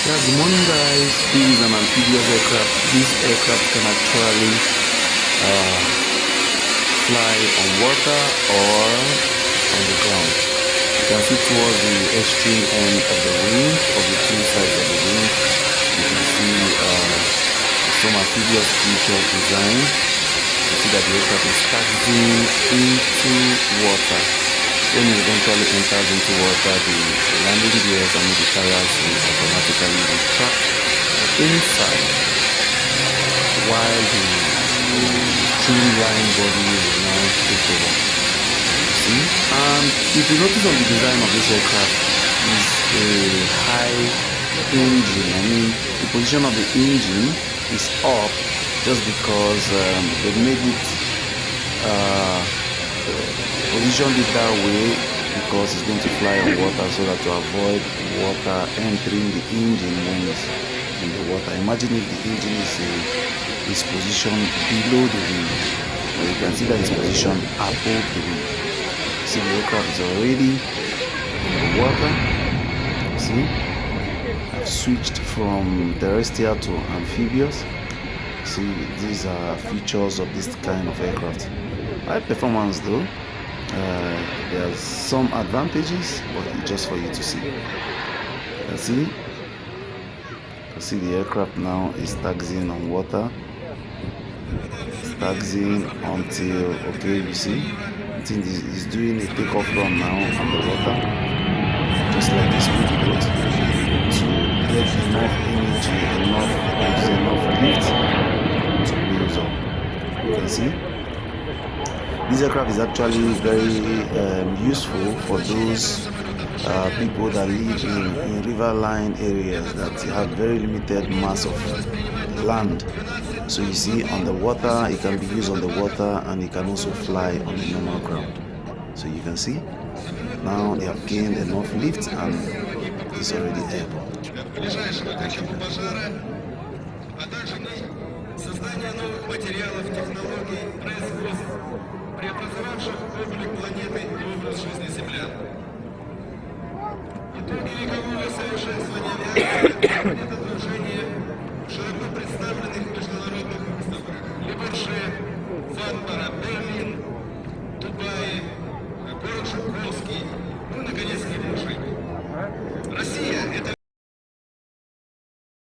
Yeah, good morning guys. This is an amphibious aircraft. This aircraft can actually fly on water or on the ground. You can see towards the extreme end of the wing, of the two sides of the wing, you can see some amphibious features design. You see that the aircraft is taxiing into water. When it eventually enters into water, the landing gears and the tires will automatically retract inside, while the streamlined body will now take over. You see? And if you notice on the design of this aircraft is a high engine. I mean, the position of the engine is up just because they made it positioned it that way because it's going to fly on water, so that to avoid water entering the engine when it's in the water. Imagine if the engine is positioned below the wing, but you can see that it's positioned above the wing. See, the aircraft is already in the water. See, I've switched from terrestrial to amphibious. See, these are features of this kind of aircraft. High performance though. There are some advantages, but just for you to see. You see the aircraft now is taxiing on water. It's taxiing until, okay, you see, I think it's doing a takeoff run now on the water, just like a speedboat, to get enough energy, enough lift to wheels up. You can see. This aircraft is actually very useful for those people that live in riverine areas that have very limited mass of land. So you see, on the water, it can be used on the water, and it can also fly on the normal ground. So you can see, now they have gained enough lift and it's already airborne. Thank you. Создание новых материалов, технологий, производств, преобразовавших облик планеты и образ жизни землян. Итоги векового совершенствования авиации